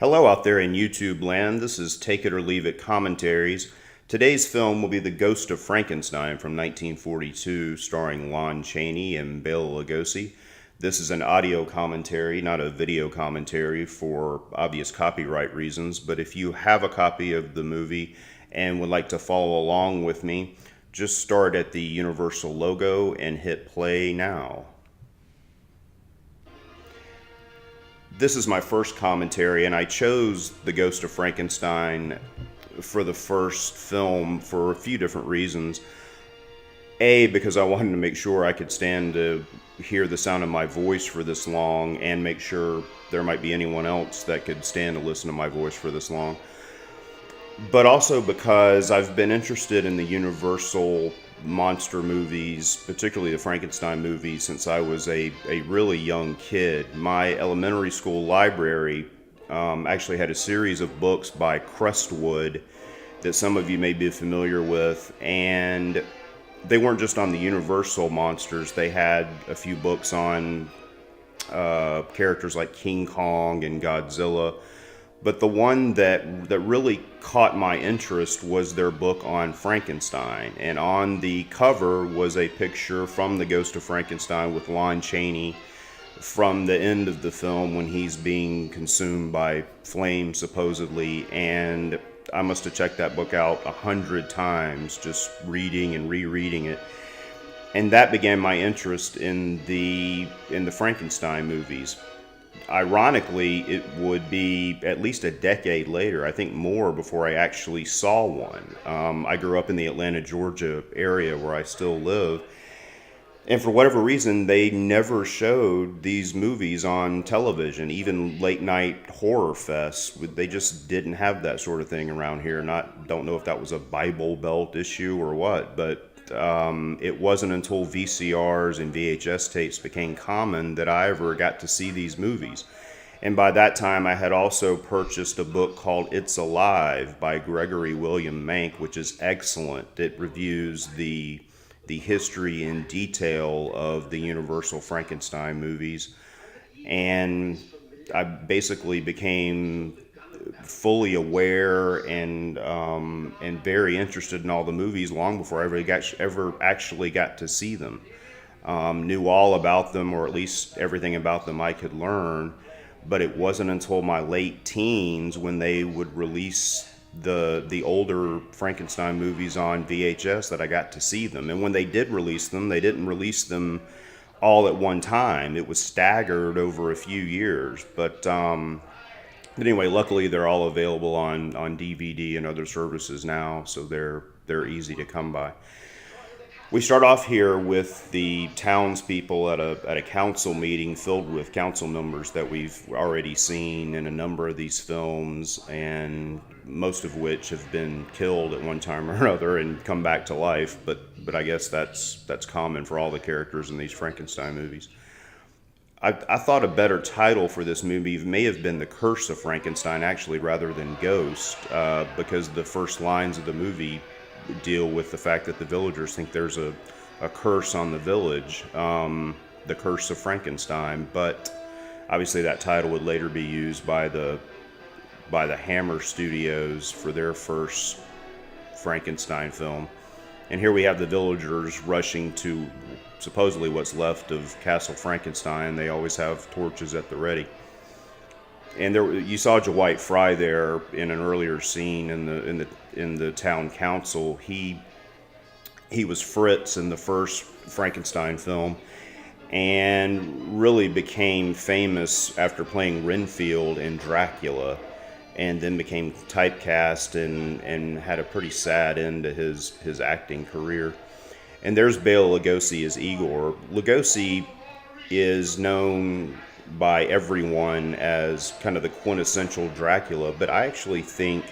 Hello out there in YouTube land. This is Take It or Leave It Commentaries. Today's film will be The Ghost of Frankenstein from 1942, starring Lon Chaney and Bela Lugosi. This is an audio commentary, not a video commentary for obvious copyright reasons, but if you have a copy of the movie and would like to follow along with me, just start at the Universal logo and hit play now. This is my first commentary, and I chose The Ghost of Frankenstein for the first film for a few different reasons. A, because I wanted to make sure I could stand to hear the sound of my voice for this long and make sure there might be anyone else that could stand to listen to my voice for this long. But also because I've been interested in the Universal monster movies, particularly the Frankenstein movies, since I was a really young kid. My elementary school library actually had a series of books by Crestwood that some of you may be familiar with, and they weren't just on the Universal monsters. They had a few books on characters like King Kong and Godzilla. But the one that really caught my interest was their book on Frankenstein. And on the cover was a picture from The Ghost of Frankenstein with Lon Chaney from the end of the film when he's being consumed by flames, supposedly. And I must have checked that book out 100 times, just reading and rereading it. And that began my interest in the Frankenstein movies. Ironically, it would be at least a decade later, I think more, before I actually saw one. I grew up in the Atlanta, Georgia area where I still live. And for whatever reason, they never showed these movies on television, even late night horror fests. They just didn't have that sort of thing around here. Don't know if that was a Bible Belt issue or what, but it wasn't until VCRs and VHS tapes became common that I ever got to see these movies. And by that time, I had also purchased a book called It's Alive by Gregory William Mank, which is excellent. It reviews the history in detail of the Universal Frankenstein movies. And I basically became fully aware and very interested in all the movies long before I ever actually got to see them. Knew all about them, or at least everything about them I could learn, but it wasn't until my late teens when they would release the older Frankenstein movies on VHS that I got to see them. And when they did release them, they didn't release them all at one time. It was staggered over a few years, but anyway, luckily they're all available on DVD and other services now, so they're easy to come by. We start off here with the townspeople at a council meeting filled with council members that we've already seen in a number of these films, and most of which have been killed at one time or another and come back to life. But I guess that's common for all the characters in these Frankenstein movies. I thought a better title for this movie may have been The Curse of Frankenstein, actually, rather than Ghost, because the first lines of the movie deal with the fact that the villagers think there's a curse on the village, The Curse of Frankenstein. But obviously that title would later be used by the Hammer Studios for their first Frankenstein film. And here we have the villagers rushing to supposedly what's left of Castle Frankenstein. They always have torches at the ready. And there, you saw Dwight Fry there in an earlier scene in the town council. He was Fritz in the first Frankenstein film, and really became famous after playing Renfield in Dracula, and then became typecast and had a pretty sad end to his acting career. And there's Bela Lugosi as Igor. Lugosi is known by everyone as kind of the quintessential Dracula, but I actually think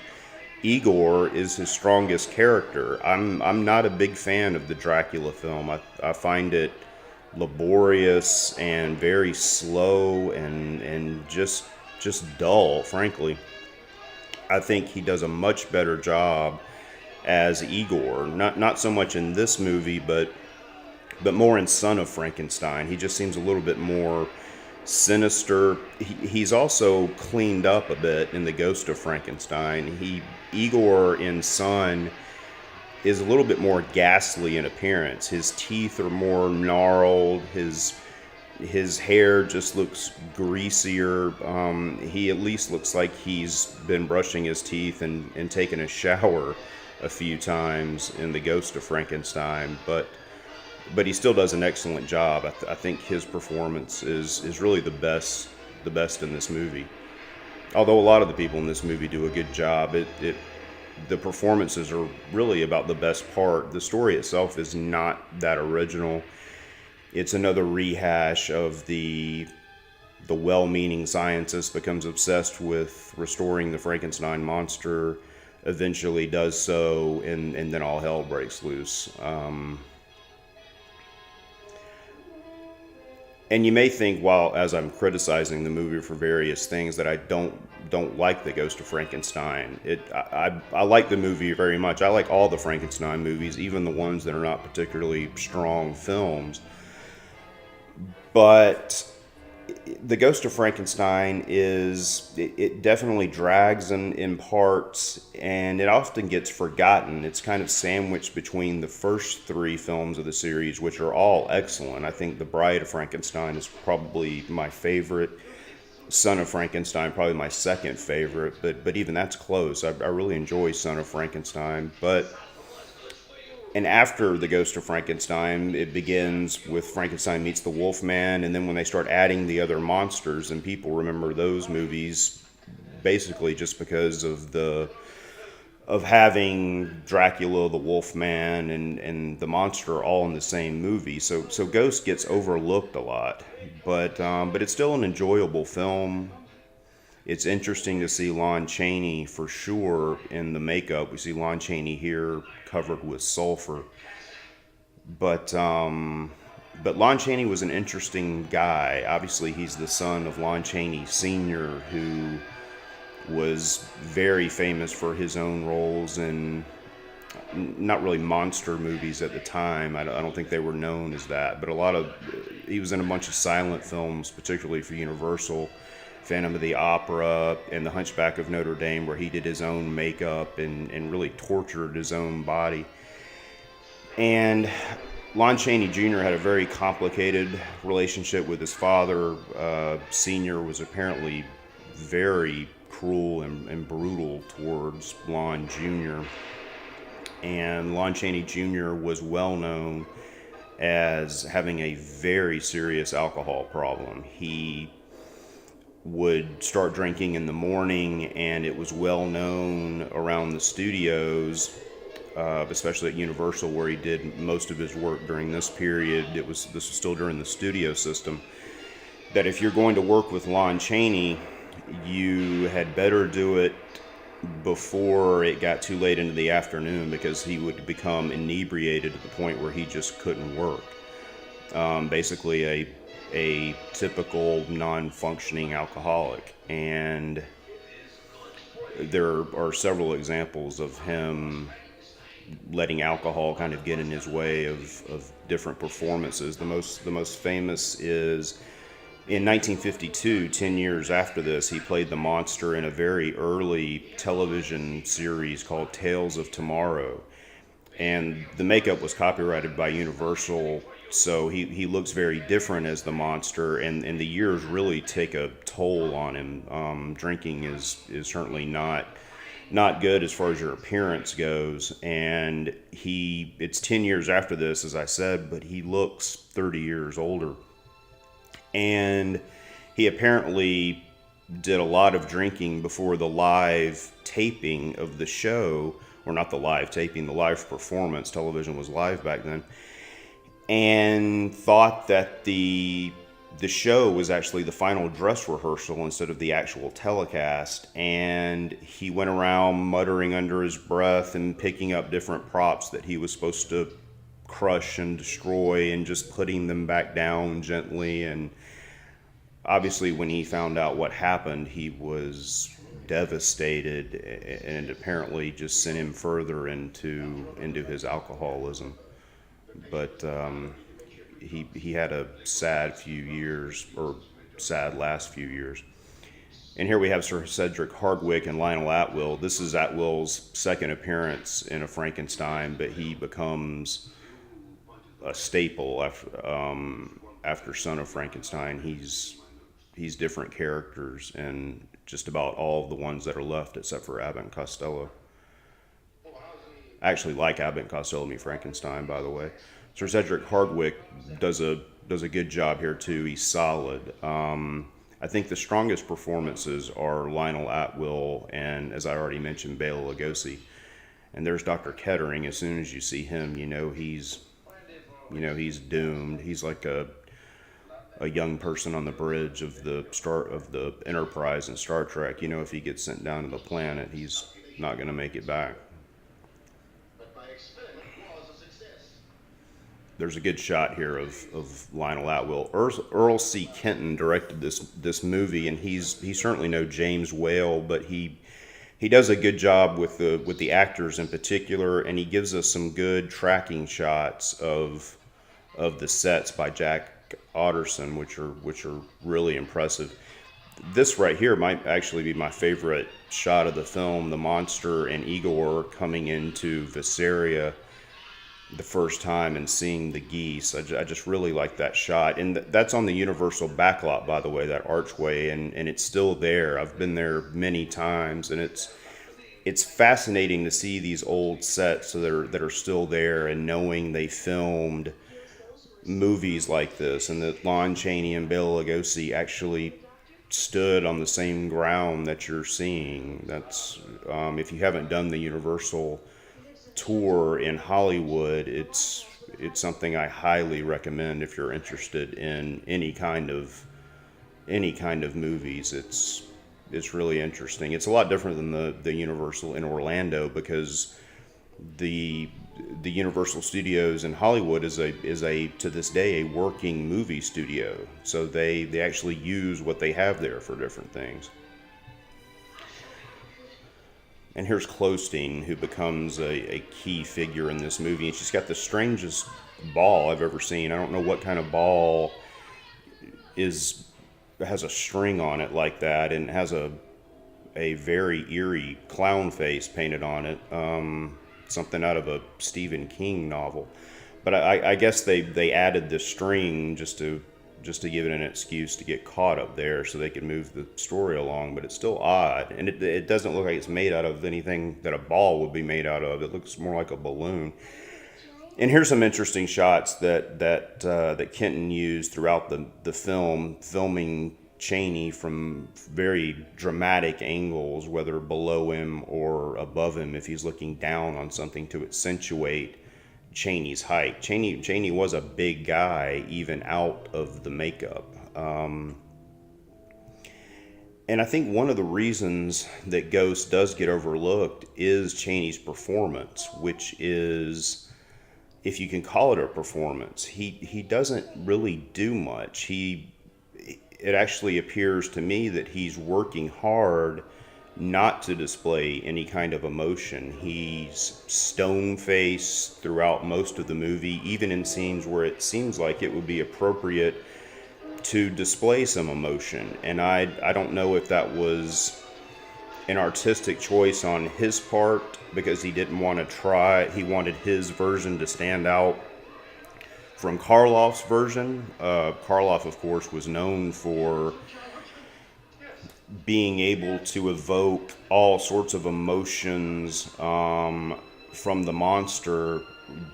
Igor is his strongest character. I'm not a big fan of the Dracula film. I find it laborious and very slow and just dull, frankly. I think he does a much better job as Igor. Not so much in this movie, but more in Son of Frankenstein. He just seems a little bit more sinister. He's also cleaned up a bit in The Ghost of Frankenstein. Igor in Son is a little bit more ghastly in appearance. His teeth are more gnarled. His hair just looks greasier. He at least looks like he's been brushing his teeth and taken a shower a few times in The Ghost of Frankenstein, but he still does an excellent job. I think his performance is really the best in this movie. Although a lot of the people in this movie do a good job, the performances are really about the best part. The story itself is not that original. It's another rehash of the well-meaning scientist becomes obsessed with restoring the Frankenstein monster, eventually does so, and then all hell breaks loose. And you may think, while as I'm criticizing the movie for various things, that I don't like The Ghost of Frankenstein. I like the movie very much. I like all the Frankenstein movies, even the ones that are not particularly strong films. But The Ghost of Frankenstein it definitely drags in parts, and it often gets forgotten. It's kind of sandwiched between the first three films of the series, which are all excellent. I think The Bride of Frankenstein is probably my favorite. Son of Frankenstein probably my second favorite, but even that's close. I really enjoy Son of Frankenstein, and after The Ghost of Frankenstein, it begins with Frankenstein meets the Wolfman, and then when they start adding the other monsters, and people remember those movies basically just because of having Dracula, the Wolfman, and the monster all in the same movie. So Ghost gets overlooked a lot, but it's still an enjoyable film. It's interesting to see Lon Chaney for sure in the makeup. We see Lon Chaney here covered with sulfur, but Lon Chaney was an interesting guy. Obviously, he's the son of Lon Chaney Sr., who was very famous for his own roles in not really monster movies at the time. I don't think they were known as that, but he was in a bunch of silent films, particularly for Universal. Phantom of the Opera and The Hunchback of Notre Dame, where he did his own makeup and really tortured his own body. And Lon Chaney Jr. had a very complicated relationship with his father. Senior was apparently very cruel and brutal towards Lon Jr. And Lon Chaney Jr. was well known as having a very serious alcohol problem. He would start drinking in the morning, and it was well known around the studios, especially at Universal, where he did most of his work during this period. This was still during the studio system, that if you're going to work with Lon Chaney, you had better do it before it got too late into the afternoon, because he would become inebriated to the point where he just couldn't work. Basically a typical non-functioning alcoholic. And there are several examples of him letting alcohol kind of get in his way of different performances. The most famous is in 1952, 10 years after this, he played the monster in a very early television series called Tales of Tomorrow. And the makeup was copyrighted by Universal, so he looks very different as the monster, and the years really take a toll on him. Drinking is certainly not good as far as your appearance goes, and it's 10 years after this, as I said, but he looks 30 years older. And he apparently did a lot of drinking before the live taping of the show, or not the live taping, the live performance. Television was live back then. And thought that the show was actually the final dress rehearsal instead of the actual telecast. And he went around muttering under his breath and picking up different props that he was supposed to crush and destroy, and just putting them back down gently. And obviously, when he found out what happened, he was devastated, and apparently just sent him further into his alcoholism. But he had a sad few years, or sad last few years. And here we have Sir Cedric Hardwicke and Lionel Atwill. This is Atwill's second appearance in a Frankenstein, but he becomes a staple after Son of Frankenstein. He's different characters in just about all of the ones that are left, except for Abbott and Costello. I actually like Abbott and Costello meet Frankenstein, by the way. Sir Cedric Hardwicke does a good job here too. He's solid. I think the strongest performances are Lionel Atwill and, as I already mentioned, Bela Lugosi. And there's Dr. Kettering. As soon as you see him, he's doomed. He's like a young person on the bridge of the Enterprise in Star Trek. If he gets sent down to the planet, he's not going to make it back. There's a good shot here of Lionel Atwill. Earl C. Kenton directed this movie, and he's certainly no James Whale, but he does a good job with the actors in particular, and he gives us some good tracking shots of the sets by Jack Otterson, which are really impressive. This right here might actually be my favorite shot of the film: the monster and Igor coming into Viseria the first time and seeing the geese. I just really like that shot, and that's on the Universal backlot, by the way, that archway, and it's still there. I've been there many times, and it's fascinating to see these old sets that are still there, and knowing they filmed movies like this, and that Lon Chaney and Bela Lugosi actually stood on the same ground that you're seeing. That's if you haven't done the Universal tour in Hollywood, it's something I highly recommend if you're interested in any kind of movies. It's really interesting. It's a lot different than the Universal in Orlando, because the Universal Studios in Hollywood is a to this day a working movie studio. So they actually use what they have there for different things. And here's Clostein, who becomes a key figure in this movie. And she's got the strangest ball I've ever seen. I don't know what kind of ball has a string on it like that, and has a very eerie clown face painted on it. Something out of a Stephen King novel. But I guess they added the string just to give it an excuse to get caught up there so they could move the story along, but it's still odd. And it doesn't look like it's made out of anything that a ball would be made out of. It looks more like a balloon. And here's some interesting shots that Kenton used throughout the film, filming Chaney from very dramatic angles, whether below him or above him, if he's looking down on something, to accentuate Chaney's height. Chaney was a big guy even out of the makeup. And I think one of the reasons that Ghost does get overlooked is Chaney's performance, which is, if you can call it a performance, he doesn't really do much. It actually appears to me that he's working hard not to display any kind of emotion. He's stone-faced throughout most of the movie, even in scenes where it seems like it would be appropriate to display some emotion. And I don't know if that was an artistic choice on his part, because he didn't want to try. He wanted his version to stand out from Karloff's version. Karloff, of course, was known for being able to evoke all sorts of emotions from the monster,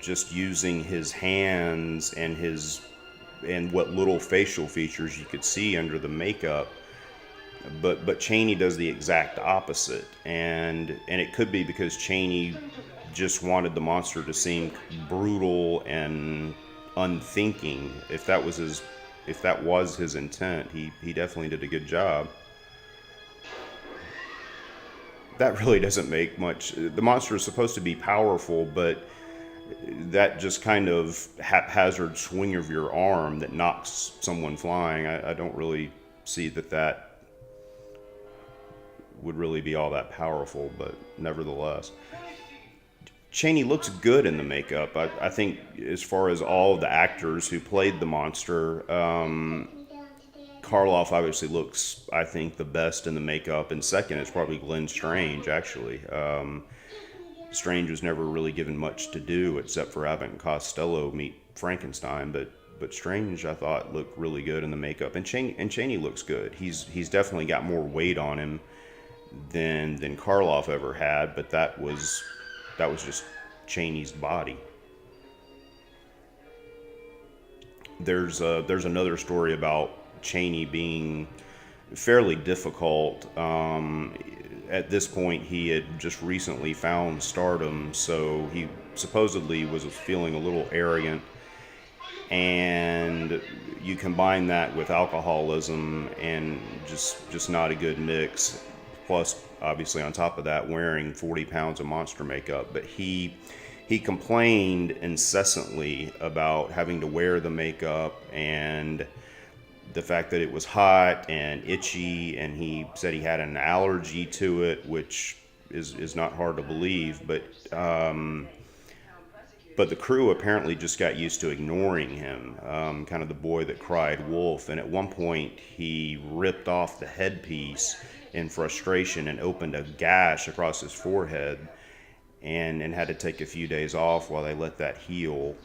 just using his hands and what little facial features you could see under the makeup. But Chaney does the exact opposite, and it could be because Chaney just wanted the monster to seem brutal and unthinking. If that was his intent, he definitely did a good job. That really doesn't make much. The monster is supposed to be powerful, but that just kind of haphazard swing of your arm that knocks someone flying, I don't really see that would really be all that powerful, but nevertheless. Chaney looks good in the makeup. I think as far as all of the actors who played the monster, Karloff obviously looks, I think, the best in the makeup, and second is probably Glenn Strange, actually. Strange was never really given much to do except for having Costello meet Frankenstein, but Strange, I thought, looked really good in the makeup, and Chaney looks good. He's definitely got more weight on him than Karloff ever had, but that was just Chaney's body. There's another story about Chaney being fairly difficult. At this point, he had just recently found stardom, so he supposedly was feeling a little arrogant. And you combine that with alcoholism and just not a good mix. Plus, obviously, on top of that, wearing 40 pounds of monster makeup. But he complained incessantly about having to wear the makeup and the fact that it was hot and itchy, and he said he had an allergy to it, which is not hard to believe, but the crew apparently just got used to ignoring him, kind of the boy that cried wolf, and at one point he ripped off the headpiece in frustration and opened a gash across his forehead, and had to take a few days off while they let that heal.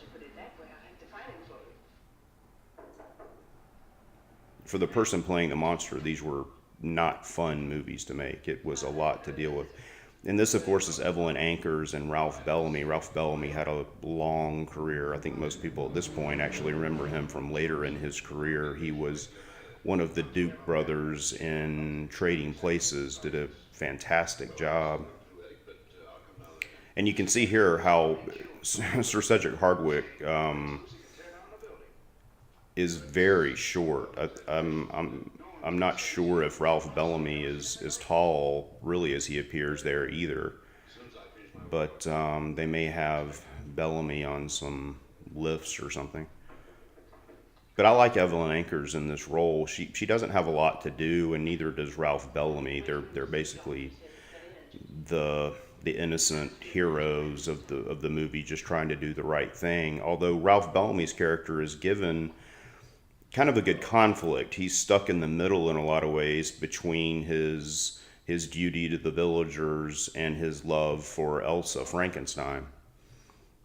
For the person playing the monster, these were not fun movies to make. It was a lot to deal with. And this, of course, is Evelyn Ankers and Ralph Bellamy. Ralph Bellamy had a long career. I think most people at this point actually remember him from later in his career. He was one of the Duke brothers in Trading Places, did a fantastic job. And you can see here how Sir Cedric Hardwicke is very short. I'm not sure if Ralph Bellamy is tall really as he appears there either, but they may have Bellamy on some lifts or something. But I like Evelyn Ankers in this role. She doesn't have a lot to do, and neither does Ralph Bellamy. They're basically the innocent heroes of the movie, just trying to do the right thing. Although Ralph Bellamy's character is given kind of a good conflict. He's stuck in the middle in a lot of ways between his duty to the villagers and his love for Elsa Frankenstein.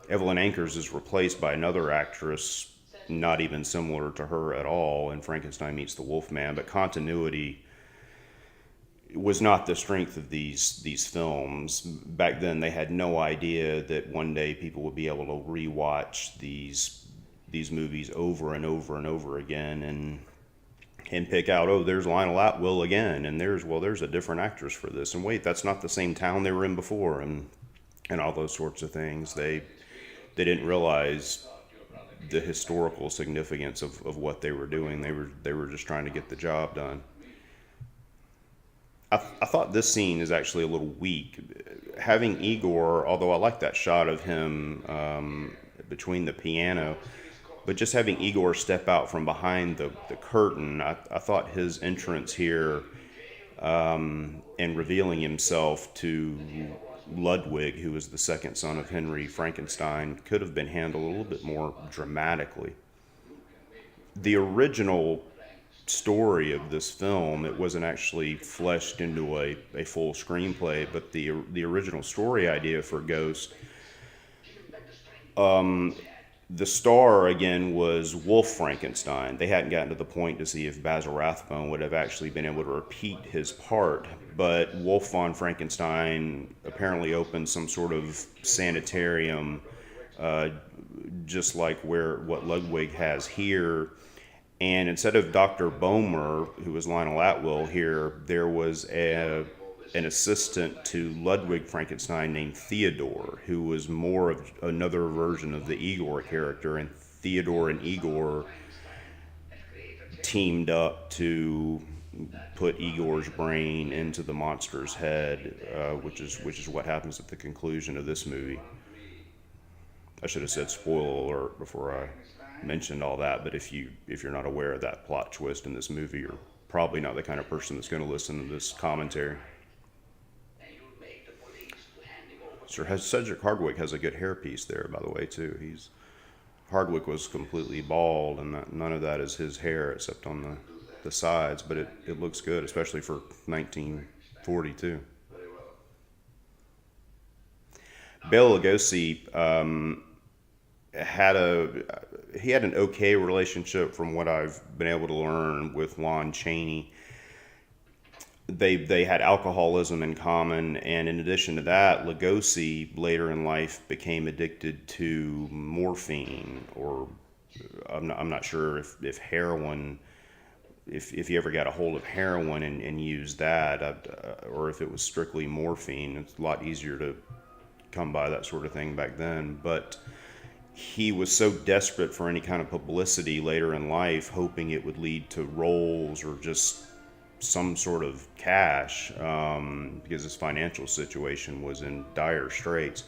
Evelyn Ankers is replaced by another actress not even similar to her at all in Frankenstein Meets the Wolfman, but continuity was not the strength of these films. Back then they had no idea that one day people would be able to rewatch these movies over and over and over again and pick out, oh, there's Lionel Atwill again, and there's a different actress for this, and wait, that's not the same town they were in before, and all those sorts of things. They didn't realize the historical significance of what they were doing. They were just trying to get the job done. I thought this scene is actually a little weak. Having Igor, although I like that shot of him between the piano, but just having Igor step out from behind the curtain, I thought his entrance here and revealing himself to Ludwig, who was the second son of Henry Frankenstein, could have been handled a little bit more dramatically. The original story of this film, it wasn't actually fleshed into a full screenplay, but the original story idea for Ghost, the star again was Wolf Frankenstein. They hadn't gotten to the point to see if Basil Rathbone would have actually been able to repeat his part, but Wolf von Frankenstein apparently opened some sort of sanitarium, just like what Ludwig has here. And instead of Dr. Boehmer, who was Lionel Atwill here, there was an assistant to Ludwig Frankenstein named Theodore, who was more of another version of the Igor character, and Theodore and Igor teamed up to put Igor's brain into the monster's head, which is what happens at the conclusion of this movie. I should have said spoiler alert before I mentioned all that, but if you're not aware of that plot twist in this movie, you're probably not the kind of person that's going to listen to this commentary. Sir Cedric Hardwicke has a good hairpiece there, by the way, too. Hardwicke was completely bald, and none of that is his hair except on the sides, but it looks good, especially for 1942. Bela Lugosi had an okay relationship, from what I've been able to learn, with Lon Chaney. They had alcoholism in common, and in addition to that, Lugosi later in life became addicted to morphine, or I'm not sure if heroin, if he ever got a hold of heroin and used that, or if it was strictly morphine. It's a lot easier to come by that sort of thing back then, but he was so desperate for any kind of publicity later in life, hoping it would lead to roles or just some sort of cash, because his financial situation was in dire straits,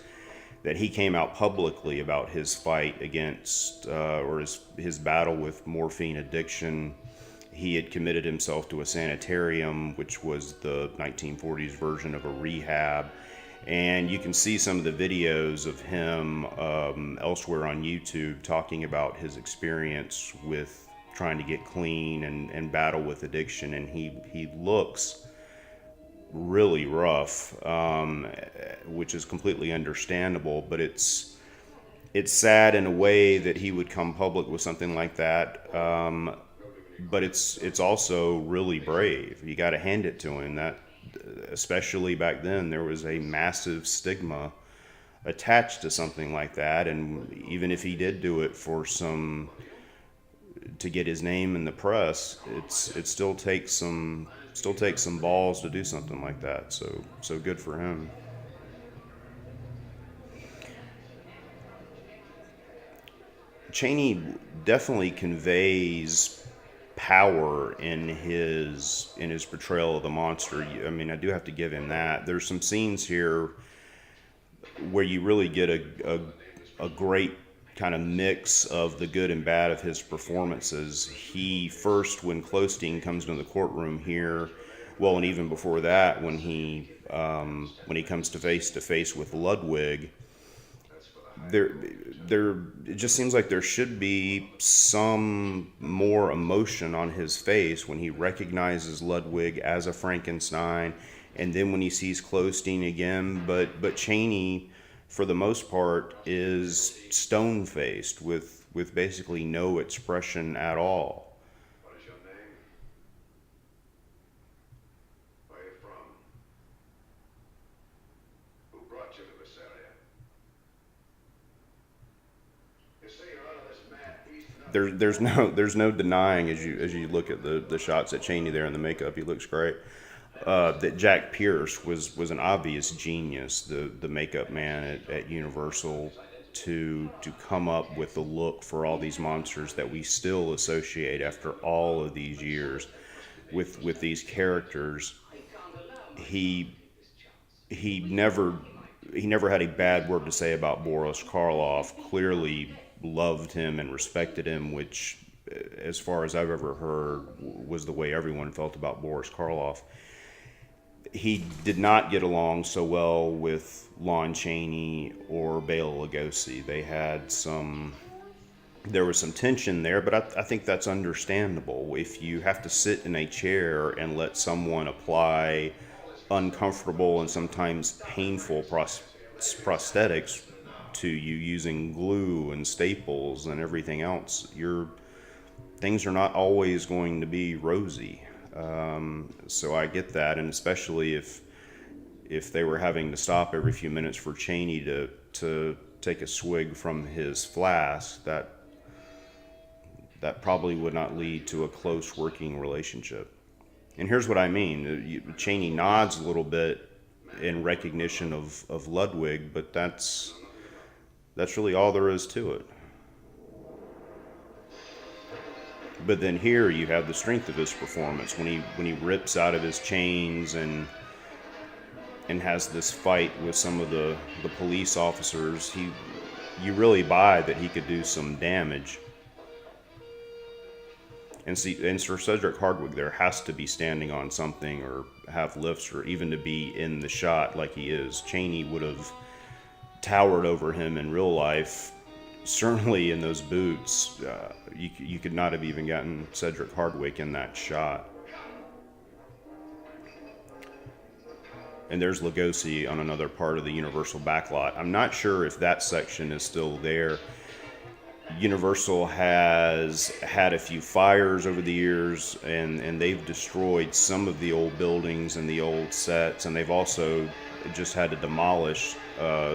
that he came out publicly about his fight against, or his battle with morphine addiction. He had committed himself to a sanitarium, which was the 1940s version of a rehab. And you can see some of the videos of him elsewhere on YouTube talking about his experience with trying to get clean and battle with addiction. And he looks really rough, which is completely understandable. But it's sad in a way that he would come public with something like that. But it's also really brave. You got to hand it to him. That, especially back then, there was a massive stigma attached to something like that, and even if he did do it to get his name in the press, it still takes some balls to do something like that. So good for him. Chaney definitely conveys power in his portrayal of the monster. I mean, I do have to give him that. There's some scenes here where you really get a great kind of mix of the good and bad of his performances. He first, when Closteen comes into the courtroom here, well, and even before that, when he comes to face with Ludwig, it just seems like there should be some more emotion on his face when he recognizes Ludwig as a Frankenstein, and then when he sees Closteen again. But Chaney, for the most part, is stone-faced with basically no expression at all. What is your name? Where are you from? Who brought you to this area? You say you're out of this mad beast. There's no denying, as you look at the shots at Chaney there in the makeup, he looks great. That Jack Pierce was an obvious genius, the makeup man at Universal, to come up with the look for all these monsters that we still associate after all of these years with these characters. He never had a bad word to say about Boris Karloff. Clearly loved him and respected him, which, as far as I've ever heard, was the way everyone felt about Boris Karloff. He did not get along so well with Lon Chaney or Bela Lugosi. There was some tension there, but I think that's understandable. If you have to sit in a chair and let someone apply uncomfortable and sometimes painful prosthetics to you using glue and staples and everything else, things are not always going to be rosy. So I get that, and especially if they were having to stop every few minutes for Chaney to take a swig from his flask, that probably would not lead to a close working relationship. And here's what I mean. Chaney nods a little bit in recognition of Ludwig, but that's really all there is to it. But then here you have the strength of his performance when he rips out of his chains and has this fight with some of the police officers. You really buy that he could do some damage. And Sir Cedric Hardwicke there has to be standing on something or have lifts or even to be in the shot like he is. Chaney would have towered over him in real life certainly in those boots, you could not have even gotten Cedric Hardwicke in that shot. And there's Lugosi on another part of the Universal backlot. I'm not sure if that section is still there. Universal has had a few fires over the years, and they've destroyed some of the old buildings and the old sets, and they've also just had to demolish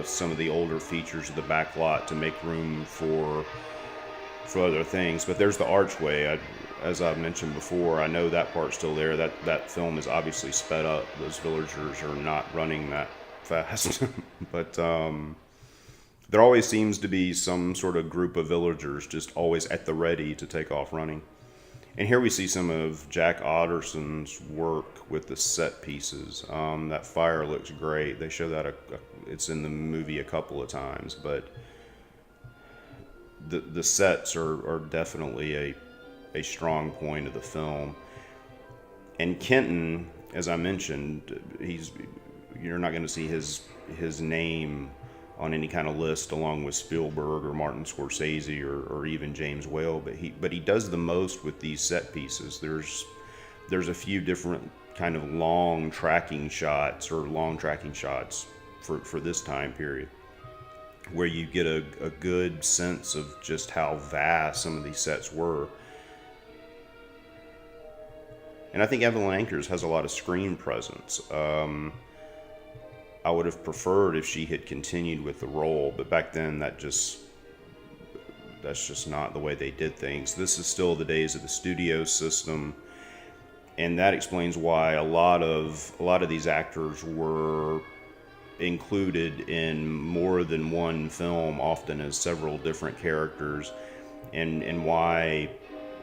some of the older features of the backlot to make room for other things. But there's the archway. As I've mentioned before, I know that part's still there. That film is obviously sped up. Those villagers are not running that fast. But there always seems to be some sort of group of villagers just always at the ready to take off running. And here we see some of Jack Otterson's work with the set pieces. That fire looks great. They show that it's in the movie a couple of times, but the sets are definitely a strong point of the film. And Kenton, as I mentioned, you're not going to see his name on any kind of list along with Spielberg or Martin Scorsese or even James Whale, but he does the most with these set pieces. There's a few different kind of long tracking shots for this time period, where you get a good sense of just how vast some of these sets were. And I think Evelyn Ankers has a lot of screen presence. I would have preferred if she had continued with the role, but back then that's just not the way they did things. This is still the days of the studio system, and that explains why a lot of these actors were included in more than one film, often as several different characters, and why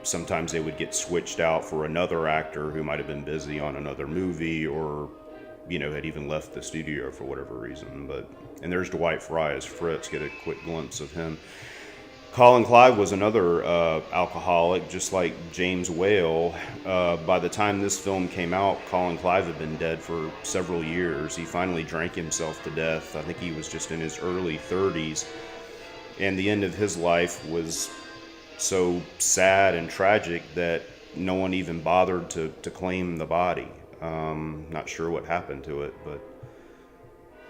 sometimes they would get switched out for another actor who might have been busy on another movie or, had even left the studio for whatever reason. And there's Dwight Fry as Fritz. Get a quick glimpse of him. Colin Clive was another alcoholic, just like James Whale. By the time this film came out, Colin Clive had been dead for several years. He finally drank himself to death. I think he was just in his early 30s. And the end of his life was so sad and tragic that no one even bothered to claim the body. Not sure what happened to it, but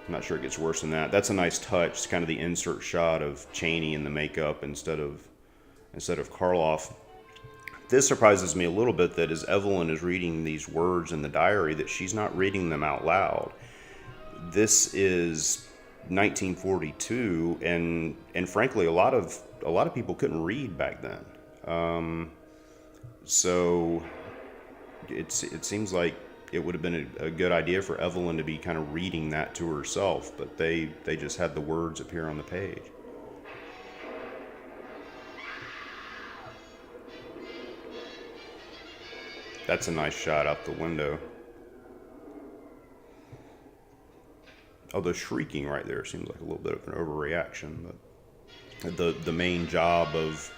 I'm not sure it gets worse than that. That's a nice touch. It's kind of the insert shot of Chaney in the makeup instead of Karloff. This surprises me a little bit that as Evelyn is reading these words in the diary, that she's not reading them out loud. This is 1942, and frankly, a lot of people couldn't read back then. So it seems like it would have been a good idea for Evelyn to be kind of reading that to herself, but they just had the words appear on the page. That's a nice shot out the window. Although shrieking right there seems like a little bit of an overreaction, but the main job of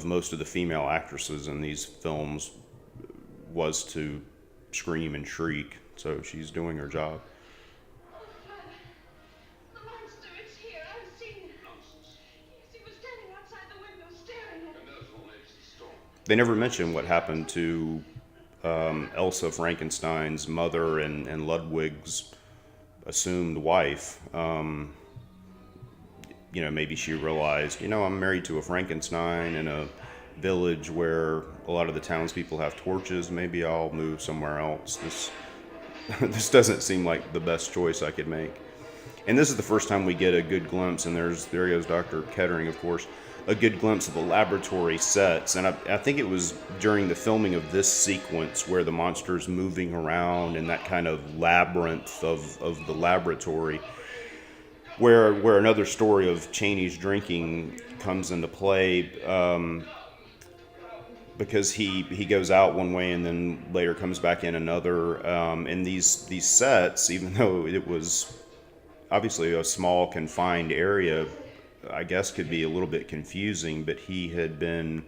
most of the female actresses in these films was to scream and shriek, so she's doing her job. Oh, Father, the monster is here. I've seen him. Nonsense. Yes, he was standing outside the window staring at And me. that's what makes the storm. They never mention what happened to Elsa Frankenstein's mother and Ludwig's assumed wife. Maybe she realized, I'm married to a Frankenstein in a village where a lot of the townspeople have torches. Maybe I'll move somewhere else. This doesn't seem like the best choice I could make. And this is the first time we get a good glimpse, and there goes Dr. Kettering, of course, a good glimpse of the laboratory sets. And I think it was during the filming of this sequence where the monster's moving around in that kind of labyrinth of the laboratory, where another story of Chaney's drinking comes into play, because he goes out one way and then later comes back in another. And these sets, even though it was obviously a small confined area, I guess could be a little bit confusing, but he had been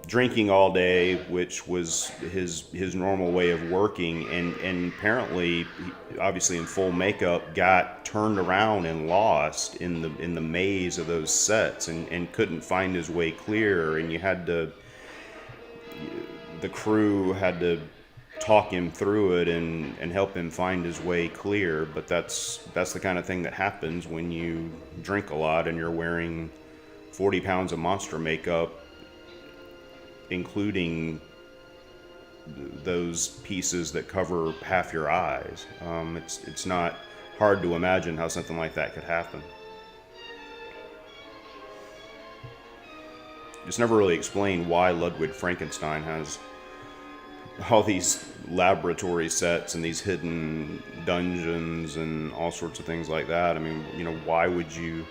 drinking all day, which was his normal way of working, and apparently, obviously in full makeup, got turned around and lost in the maze of those sets, and couldn't find his way clear, and the crew had to talk him through it and help him find his way clear. But that's the kind of thing that happens when you drink a lot and you're wearing 40 pounds of monster makeup, including those pieces that cover half your eyes. It's not hard to imagine how something like that could happen. It's never really explained why Ludwig Frankenstein has all these laboratory sets and these hidden dungeons and all sorts of things like that. I mean, why would you...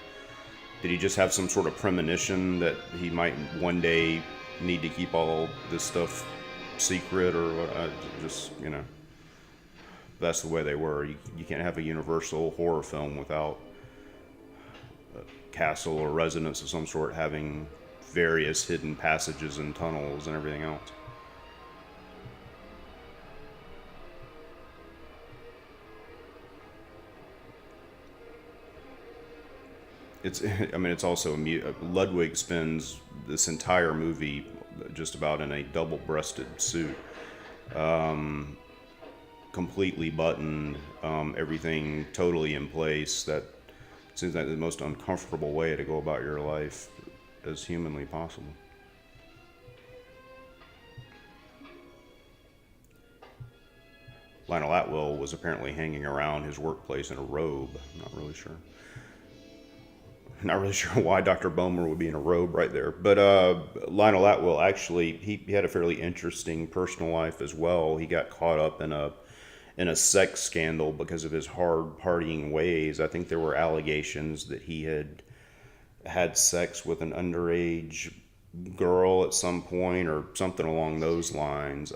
Did he just have some sort of premonition that he might one day need to keep all this stuff secret, or what? That's the way they were. You can't have a Universal horror film without a castle or residence of some sort having various hidden passages and tunnels and everything else. It's also Ludwig spends this entire movie just about in a double-breasted suit, completely buttoned, everything totally in place. That seems like the most uncomfortable way to go about your life as humanly possible. Lionel Atwill was apparently hanging around his workplace in a robe. I'm not really sure. Not really sure why Dr. Bomer would be in a robe right there. But Lionel Atwill, actually, he had a fairly interesting personal life as well. He got caught up in a sex scandal because of his hard partying ways. I think there were allegations that he had sex with an underage girl at some point or something along those lines.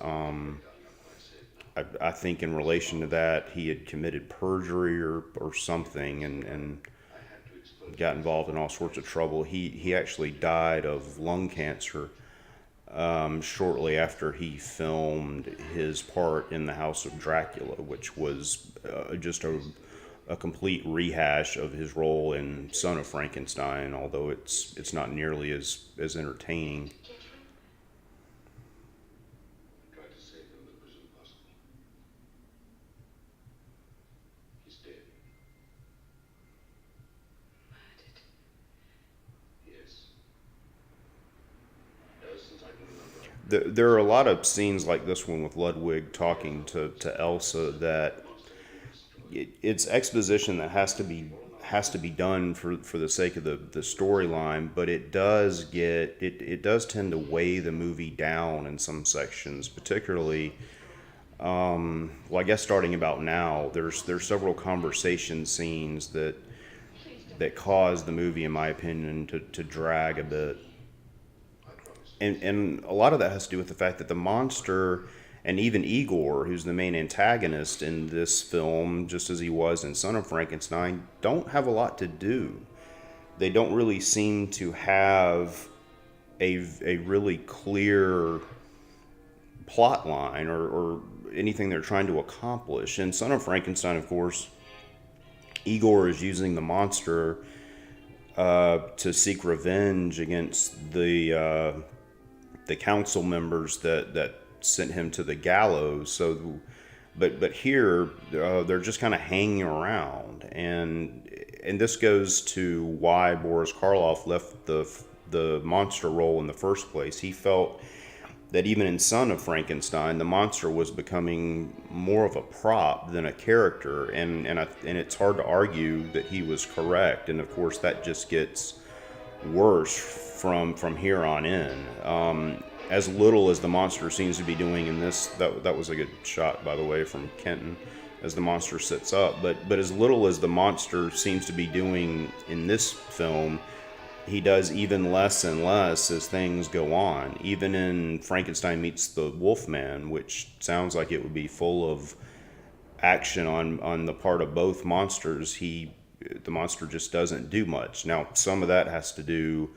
I think in relation to that, he had committed perjury or something, and got involved in all sorts of trouble. He actually died of lung cancer shortly after he filmed his part in The House of Dracula, which was just a complete rehash of his role in Son of Frankenstein, although it's not nearly as entertaining. Tried to save him, but it was impossible. He's dead. Yes. Since I can remember. There are a lot of scenes like this one with Ludwig talking to Elsa that it's exposition that has to be done for the sake of the storyline, but it does tend to weigh the movie down in some sections, particularly I guess starting about now, there's several conversation scenes that cause the movie, in my opinion, to drag a bit. And a lot of that has to do with the fact that the monster, and even Igor, who's the main antagonist in this film, just as he was in Son of Frankenstein, don't have a lot to do. They don't really seem to have a really clear plot line or anything they're trying to accomplish. In Son of Frankenstein, of course, Igor is using the monster to seek revenge against the council members that sent him to the gallows. So, but here they're just kind of hanging around, and this goes to why Boris Karloff left the monster role in the first place. He felt that even in Son of Frankenstein, the monster was becoming more of a prop than a character, and it's hard to argue that he was correct. And of course, that just gets worse from here on in. As little as the monster seems to be doing in this, that was a good shot, by the way, from Kenton, as the monster sits up. But as little as the monster seems to be doing in this film, he does even less and less as things go on. Even in Frankenstein Meets the Wolfman, which sounds like it would be full of action on the part of both monsters, the monster just doesn't do much. Now, some of that has to do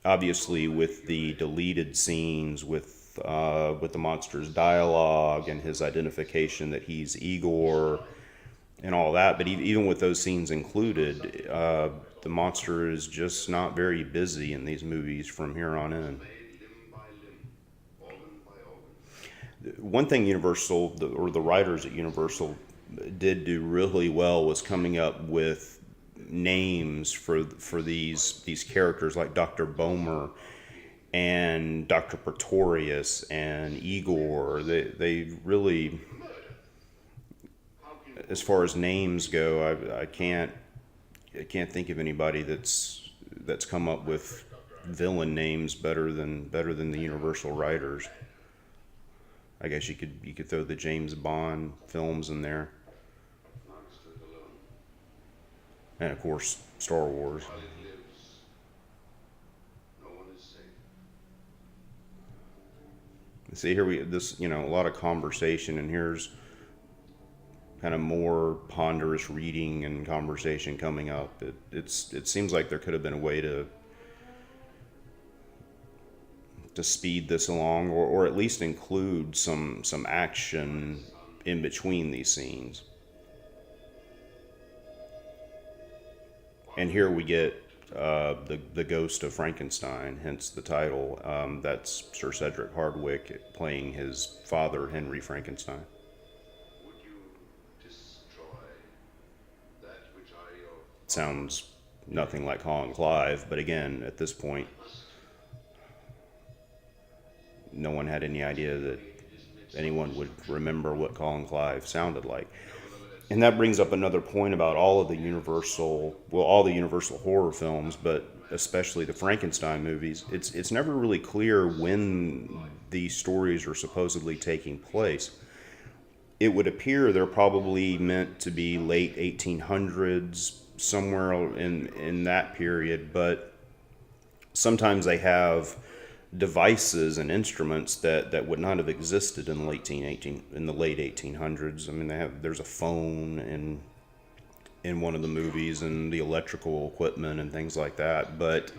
obviously with the deleted scenes with the monster's dialogue and his identification that he's Igor and all that. But even with those scenes included, the monster is just not very busy in these movies from here on in. One thing Universal, or the writers at Universal, did do really well was coming up with names for these characters like Dr. Bomer and Dr. Pretorius and Igor. They really, as far as names go, I can't think of anybody that's come up with villain names better than the Universal writers. I guess you could throw the James Bond films in there, and of course Star Wars. See, here a lot of conversation, and here's kind of more ponderous reading and conversation coming up. It seems like there could have been a way to speed this along, or at least include some action in between these scenes. And here we get the Ghost of Frankenstein, hence the title. That's Sir Cedric Hardwicke playing his father, Henry Frankenstein. Sounds nothing like Colin Clive, but again, at this point, no one had any idea that anyone would remember what Colin Clive sounded like. And that brings up another point about all the Universal horror films, but especially the Frankenstein movies. It's never really clear when these stories are supposedly taking place. It would appear they're probably meant to be late 1800s, somewhere in that period, but sometimes they have devices and instruments that would not have existed in the late 1800s. I mean, there's a phone in one of the movies, and the electrical equipment and things like that. But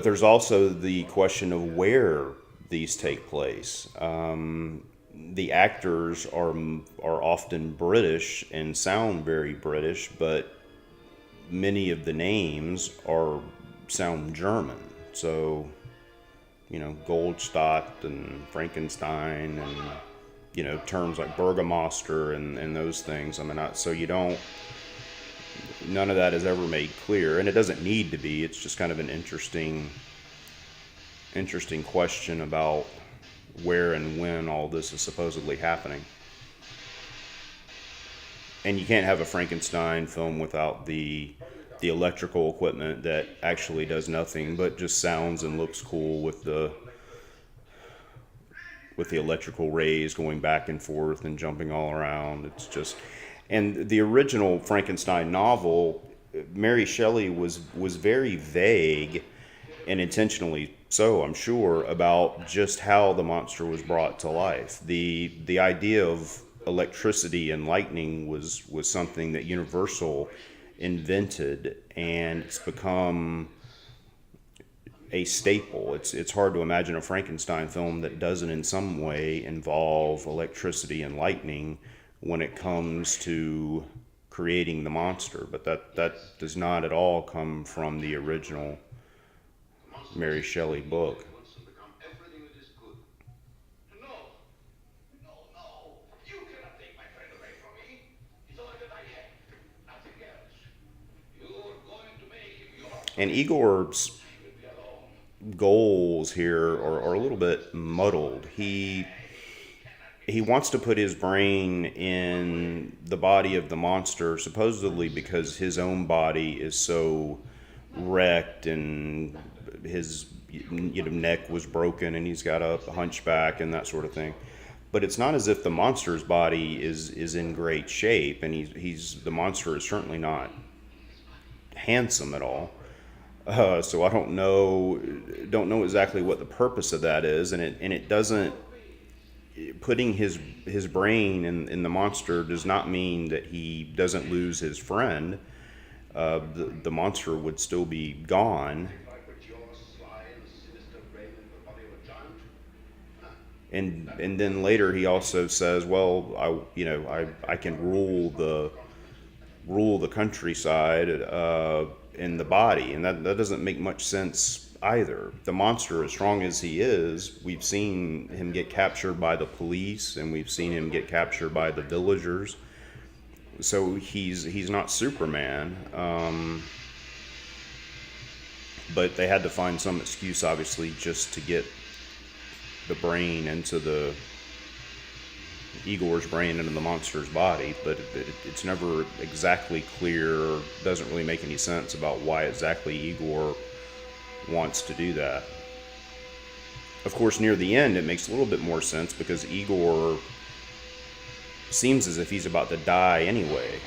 there's also the question of where these take place. The actors are often British and sound very British, but many of the names sound German. So, Goldstadt and Frankenstein and, terms like Burgomaster and those things. I mean, none of that is ever made clear, and it doesn't need to be. It's just kind of an interesting question about where and when all this is supposedly happening. And you can't have a Frankenstein film without the electrical equipment that actually does nothing but just sounds and looks cool with the electrical rays going back and forth and jumping all around. It's just, and the original Frankenstein novel, Mary Shelley was very vague, and intentionally so, I'm sure, about just how the monster was brought to life. The idea of electricity and lightning was something that Universal invented, and it's become a staple. It's hard to imagine a Frankenstein film that doesn't in some way involve electricity and lightning when it comes to creating the monster. But that does not at all come from the original Mary Shelley book. And Igor's goals here are a little bit muddled. He wants to put his brain in the body of the monster, supposedly because his own body is so wrecked and his neck was broken and he's got a hunchback and that sort of thing. But it's not as if the monster's body is in great shape, and the monster is certainly not handsome at all. So I don't know exactly what the purpose of that is, and it doesn't. Putting his brain in the monster does not mean that he doesn't lose his friend. The monster would still be gone, And then later he also says, well, I can rule the countryside in the body, and that doesn't make much sense either. The monster, as strong as he is, we've seen him get captured by the police, and we've seen him get captured by the villagers. So he's not Superman. But they had to find some excuse, obviously, just to get the brain into Igor's brain into the monster's body. But it's never exactly clear, doesn't really make any sense about why exactly Igor wants to do that. Of course, near the end, it makes a little bit more sense because Igor seems as if he's about to die anyway.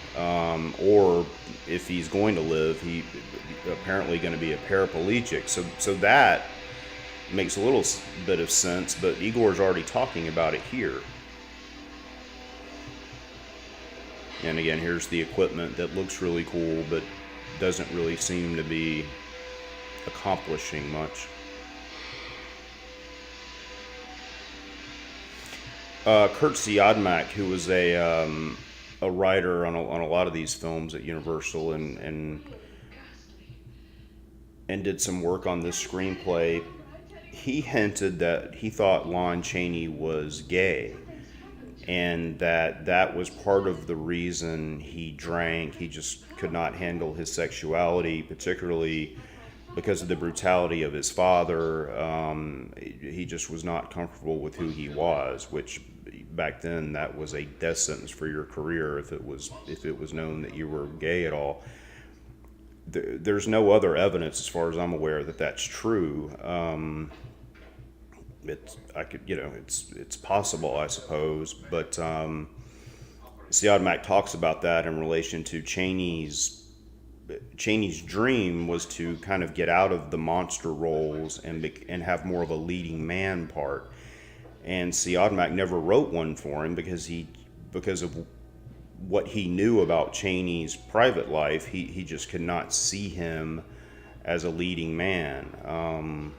Or if he's going to live, he's apparently going to be a paraplegic. So that makes a little bit of sense, but Igor's already talking about it here. And again, here's the equipment that looks really cool, but doesn't really seem to be accomplishing much. Kurt Siodmak, who was a writer on a lot of these films at Universal and did some work on this screenplay, he hinted that he thought Lon Chaney was gay, and that was part of the reason he drank. He just could not handle his sexuality, particularly because of the brutality of his father. He just was not comfortable with who he was, which back then that was a death sentence for your career if it was known that you were gay at all. There's no other evidence, as far as I'm aware, that that's true. It's possible, I suppose, but Siodmak talks about that in relation to Chaney's dream was to kind of get out of the monster roles and have more of a leading man part. And Siodmak never wrote one for him because of what he knew about Chaney's private life. He just could not see him as a leading man.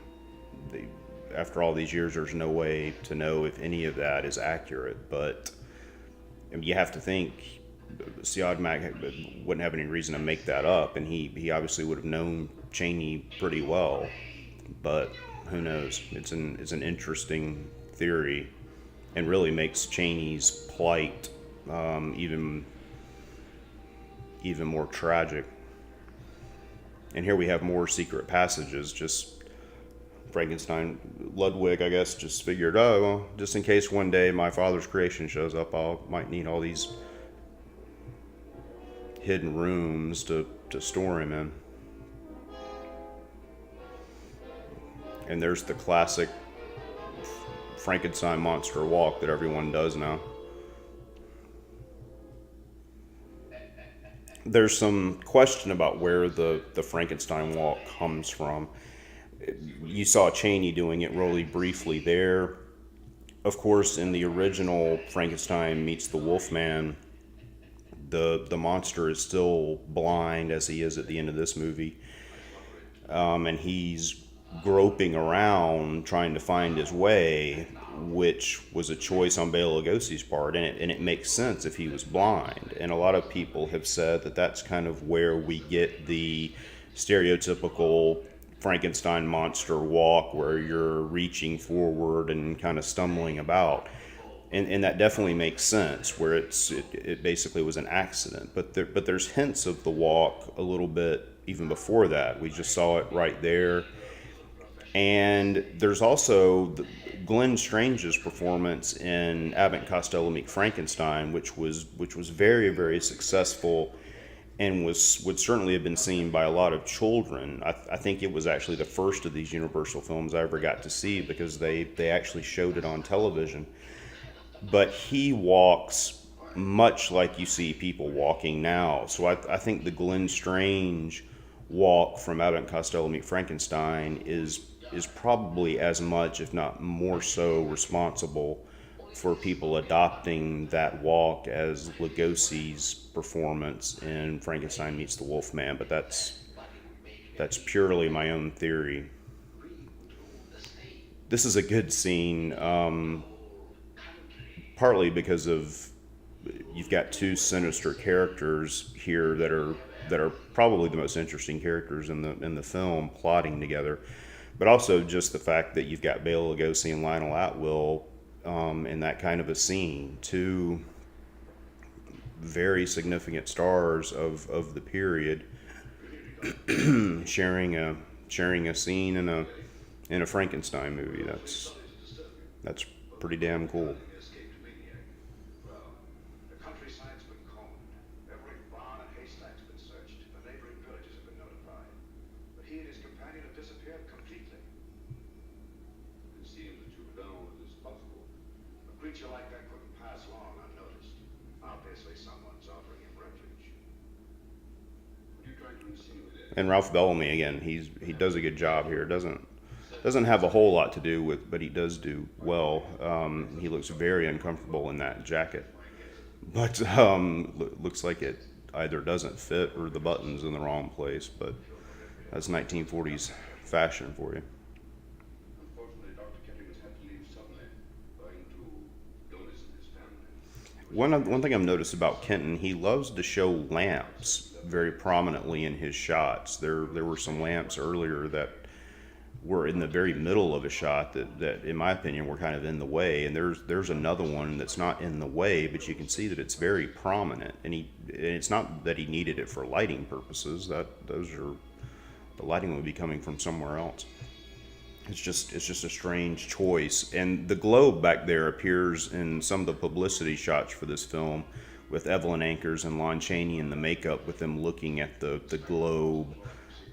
After all these years, there's no way to know if any of that is accurate, but you have to think Siodmak wouldn't have any reason to make that up, and he obviously would have known Chaney pretty well, but who knows? It's an interesting theory, and really makes Chaney's plight even more tragic. And here we have more secret passages. Just Frankenstein, Ludwig, I guess, just figured, oh, well, just in case one day my father's creation shows up, might need all these hidden rooms to store him in. And there's the classic Frankenstein monster walk that everyone does now. There's some question about where the Frankenstein walk comes from. You saw Chaney doing it really briefly there. Of course, in the original Frankenstein meets the Wolfman, the monster is still blind, as he is at the end of this movie. And he's groping around trying to find his way, which was a choice on Bela Lugosi's part, and it makes sense if he was blind. And a lot of people have said that that's kind of where we get the stereotypical Frankenstein monster walk, where you're reaching forward and kind of stumbling about. And that definitely makes sense, where it basically was an accident. But there's hints of the walk a little bit even before that. We just saw it right there. And there's also Glenn Strange's performance in Abbott and Costello Meet Frankenstein, which was very, very successful, and would certainly have been seen by a lot of children. I think it was actually the first of these Universal films I ever got to see, because they actually showed it on television. But he walks much like you see people walking now. So I think the Glenn Strange walk from Abbott and Costello Meet Frankenstein is probably as much, if not more so, responsible for people adopting that walk as Lugosi's performance in Frankenstein Meets the Wolfman. But that's purely my own theory. This is a good scene. partly because of you've got two sinister characters here that are probably the most interesting characters in the film plotting together, but also just the fact that you've got Bela Lugosi and Lionel Atwill in that kind of a scene, two very significant stars of the period sharing a scene in a Frankenstein movie. That's pretty damn cool. Escaped maniac. Well, the countryside's been combed. Every barn and haystack's been searched. The neighboring villages have been notified. But he and his companion have disappeared completely. It seems that you've done all that is possible. A creature like that couldn't pass long unnoticed. Obviously, someone's offering him refuge. What are you trying to insinuate? And Ralph Bellamy again, he does a good job here. Doesn't have a whole lot to do with, but he does do well. He looks very uncomfortable in that jacket, but looks like it either doesn't fit or the button's in the wrong place. But that's 1940s fashion for you. Unfortunately, Dr. Kettering has had to leave suddenly, owing to illness in his family. One thing I've noticed about Kenton, he loves to show lamps very prominently in his shots. There were some lamps earlier that were in the very middle of a shot that in my opinion were kind of in the way, and there's another one that's not in the way, but you can see that it's very prominent, and it's not that he needed it for lighting purposes. The lighting would be coming from somewhere else. It's just a strange choice. And the globe back there appears in some of the publicity shots for this film with Evelyn Ankers and Lon Chaney in the makeup, with them looking at the globe,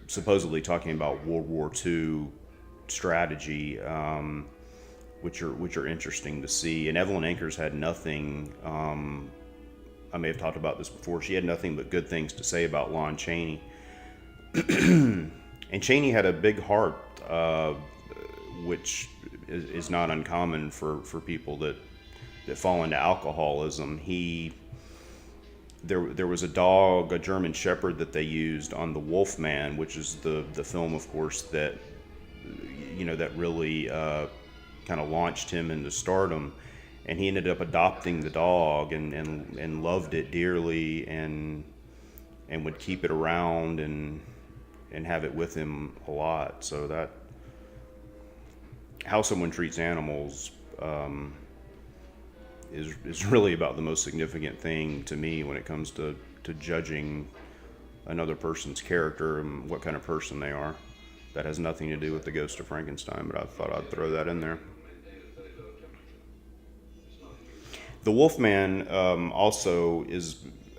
supposedly talking about World War II strategy, which are interesting to see. And Evelyn Ankers had nothing. I may have talked about this before. She had nothing but good things to say about Lon Chaney, and Chaney had a big heart, which is not uncommon for people that fall into alcoholism. There was a dog, a German Shepherd, that they used on The Wolfman, which is the film, of course, that that really kind of launched him into stardom. And he ended up adopting the dog and loved it dearly and would keep it around and have it with him a lot. So that how someone treats animals is really about the most significant thing to me when it comes to judging another person's character and what kind of person they are. That has nothing to do with the Ghost of Frankenstein, but I thought I'd throw that in there. The Wolfman also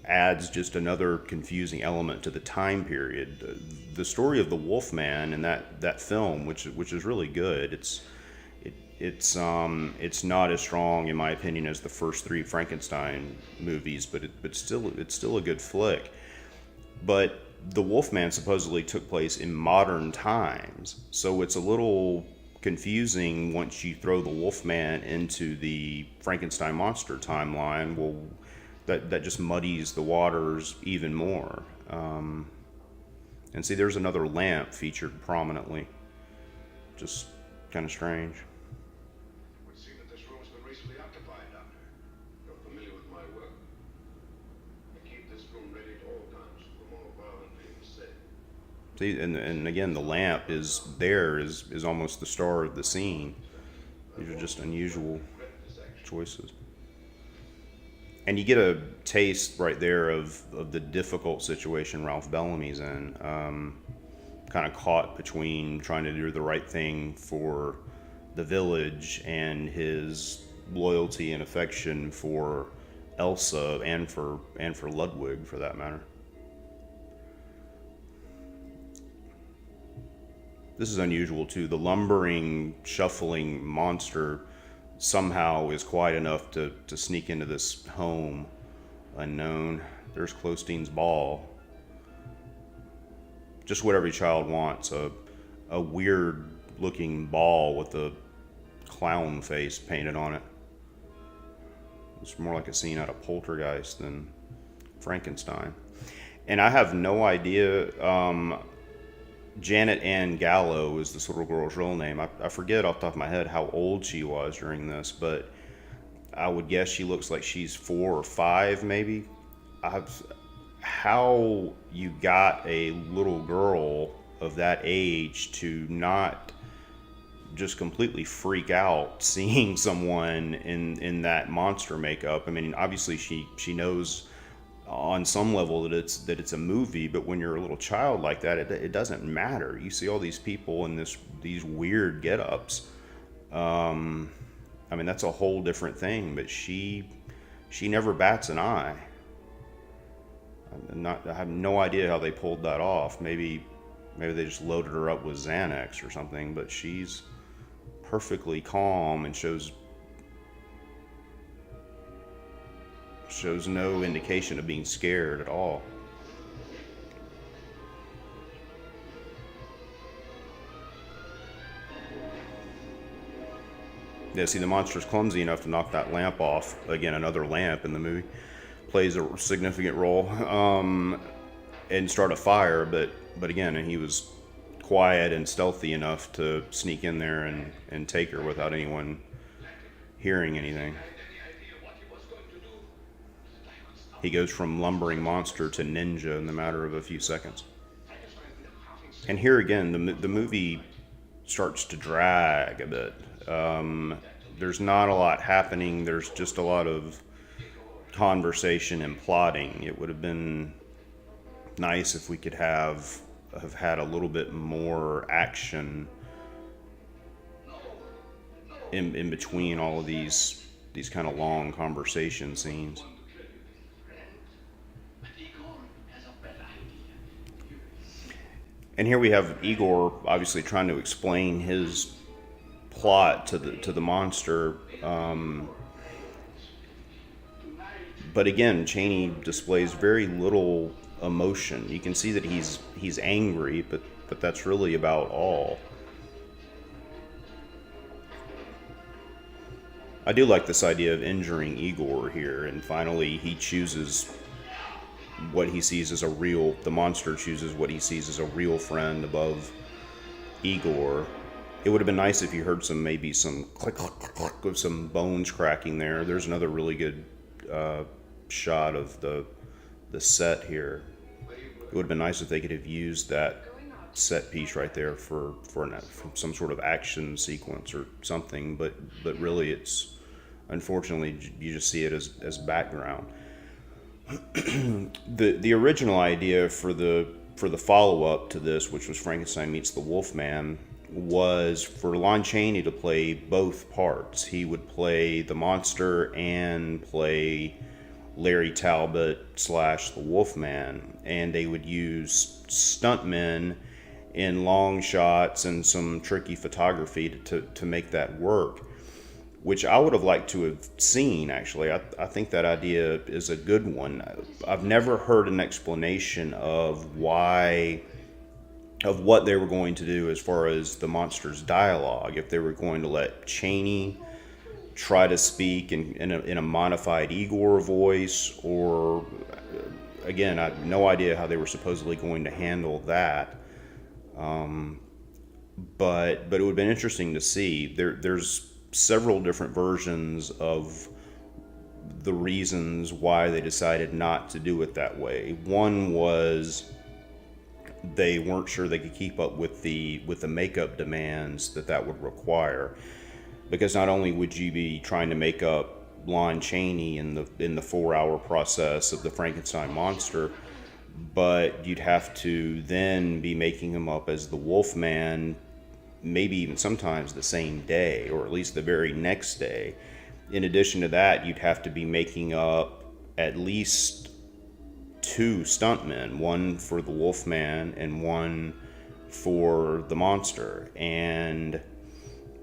adds just another confusing element to the time period. The story of the Wolfman in that film, which is really good. It's not as strong, in my opinion, as the first three Frankenstein movies, but it's still a good flick. But the Wolfman supposedly took place in modern times, so it's a little confusing once you throw the Wolfman into the Frankenstein monster timeline. Well, that just muddies the waters even more. And see, there's another lamp featured prominently. Just kind of strange. It would seem that this room's been recently occupied, Doctor. You're familiar with my work. I keep this room ready at all times for more violent things said. See, and again, the lamp is almost the star of the scene. These are just unusual choices. And you get a taste right there of the difficult situation Ralph Bellamy's in. Kind of caught between trying to do the right thing for the village and his loyalty and affection for Elsa and for Ludwig, for that matter. This is unusual too. The lumbering, shuffling monster somehow is quiet enough to sneak into this home unknown. There's Clostein's ball. Just what every child wants, a weird looking ball with a clown face painted on it. It's more like a scene out of Poltergeist than Frankenstein. And I have no idea, Janet Ann Gallo is this little girl's real name. I forget off the top of my head how old she was during this, but I would guess she looks like she's 4 or 5, maybe. How you got a little girl of that age to not just completely freak out seeing someone in that monster makeup. I mean, obviously she knows on some level that it's a movie, but when you're a little child like that, it doesn't matter. You see all these people in these weird get-ups. I mean, that's a whole different thing, but she never bats an eye. I have no idea how they pulled that off. Maybe they just loaded her up with Xanax or something, but she's perfectly calm and shows no indication of being scared at all. Yeah, see, the monster's clumsy enough to knock that lamp off. Again, another lamp in the movie plays a significant role, and start a fire. But again, he was quiet and stealthy enough to sneak in there and take her without anyone hearing anything. He goes from lumbering monster to ninja in the matter of a few seconds. And here again, the movie starts to drag a bit. There's not a lot happening. There's just a lot of conversation and plotting. It would have been nice if we could have had a little bit more action in between all of these kind of long conversation scenes. And here we have Igor obviously trying to explain his plot to the monster, but again, Chaney displays very little emotion. You can see that he's angry, but that's really about all. I do like this idea of injuring Igor here, and finally he chooses what he sees as the monster chooses what he sees as a real friend above Igor. It would have been nice if you heard some click, click, click, click of some bones cracking there. There's another really good shot of the set here. It would have been nice if they could have used that set piece right there for some sort of action sequence or something, but really it's, unfortunately, you just see it as background. The original idea for the follow-up to this, which was Frankenstein Meets the Wolfman, was for Lon Chaney to play both parts. He would play the monster and play Larry Talbot / the Wolfman, and they would use stuntmen in long shots and some tricky photography to make that work, which I would have liked to have seen, actually. I think that idea is a good one. I've never heard an explanation of what they were going to do as far as the monster's dialogue. If they were going to let Chaney try to speak in a modified Igor voice, or, again, I have no idea how they were supposedly going to handle that. But it would have been interesting to see. There's several different versions of the reasons why they decided not to do it that way. One was they weren't sure they could keep up with the makeup demands that would require, because not only would you be trying to make up Lon Chaney in the 4-hour process of the Frankenstein monster, but you'd have to then be making him up as the Wolfman, maybe even sometimes the same day, or at least the very next day. In addition to that, you'd have to be making up at least 2 stuntmen, one for the Wolfman and one for the monster, and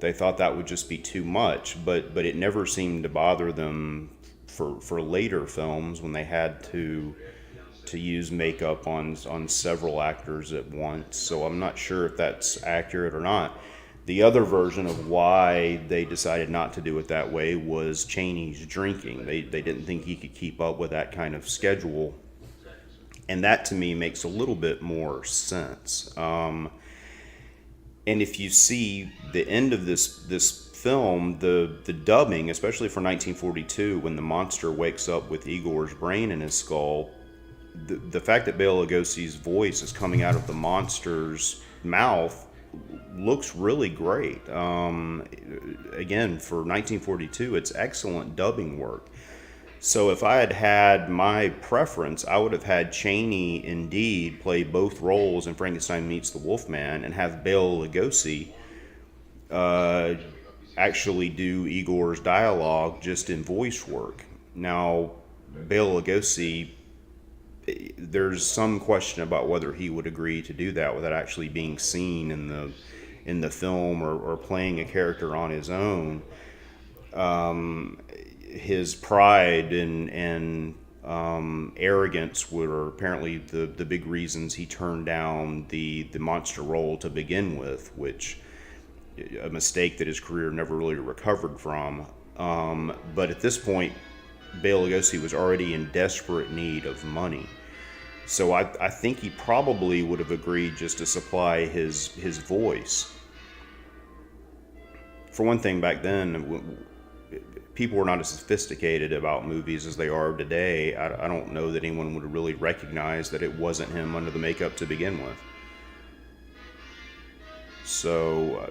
they thought that would just be too much, but it never seemed to bother them for later films when they had to use makeup on several actors at once. So I'm not sure if that's accurate or not. The other version of why they decided not to do it that way was Chaney's drinking. They didn't think he could keep up with that kind of schedule, and that to me makes a little bit more sense. And if you see the end of this film, the dubbing, especially for 1942, when the monster wakes up with Igor's brain in his skull, the fact that Bela Lugosi's voice is coming out of the monster's mouth looks really great. Again, for 1942, it's excellent dubbing work. So if I had had my preference, I would have had Chaney indeed play both roles in Frankenstein Meets the Wolfman and have Bela Lugosi actually do Igor's dialogue just in voice work. Now, Bela Lugosi, there's some question about whether he would agree to do that without actually being seen in the film or playing a character on his own. His pride and arrogance were apparently the big reasons he turned down the monster role to begin with, which a mistake that his career never really recovered from. But at this point, Bela Lugosi was already in desperate need of money. So I think he probably would have agreed just to supply his voice. For one thing, back then, people were not as sophisticated about movies as they are today. I don't know that anyone would really recognize that it wasn't him under the makeup to begin with. So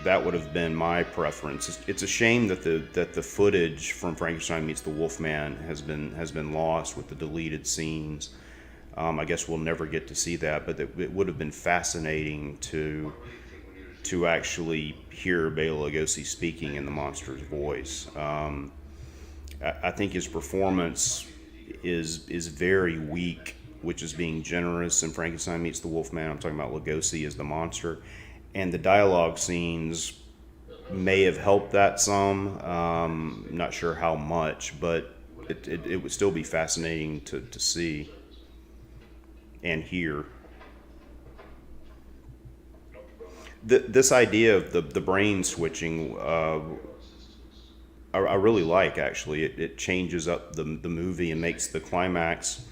that would have been my preference. It's a shame that the footage from Frankenstein Meets the Wolfman has been lost with the deleted scenes. I guess we'll never get to see that, but it would have been fascinating to actually hear Bela Lugosi speaking in the monster's voice. I think his performance is very weak, which is being generous in Frankenstein Meets the Wolfman. I'm talking about Lugosi as the monster. And the dialogue scenes may have helped that some. Not sure how much, but it would still be fascinating to see and hear. This idea of the brain switching, I really like, actually. It changes up the movie and makes the climax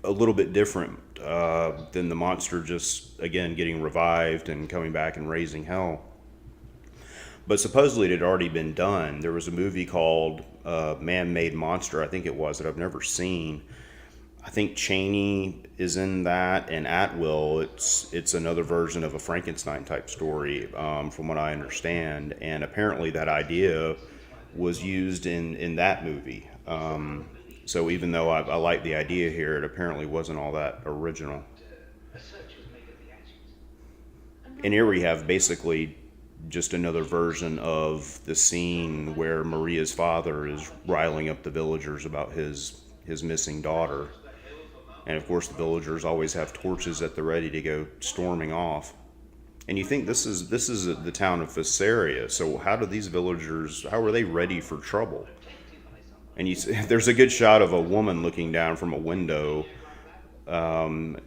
a little bit different than the monster just, again, getting revived and coming back and raising hell. But supposedly it had already been done. There was a movie called Man-Made Monster, I think it was, that I've never seen. I think Chaney is in that, and Atwill. It's another version of a Frankenstein type story, from what I understand. And apparently that idea was used in that movie. So even though I like the idea here, it apparently wasn't all that original. And here we have basically just another version of the scene where Maria's father is riling up the villagers about his missing daughter. And of course the villagers always have torches at the ready to go storming off. And you think this is the town of Visaria, so how are they ready for trouble? And there's a good shot of a woman looking down from a window down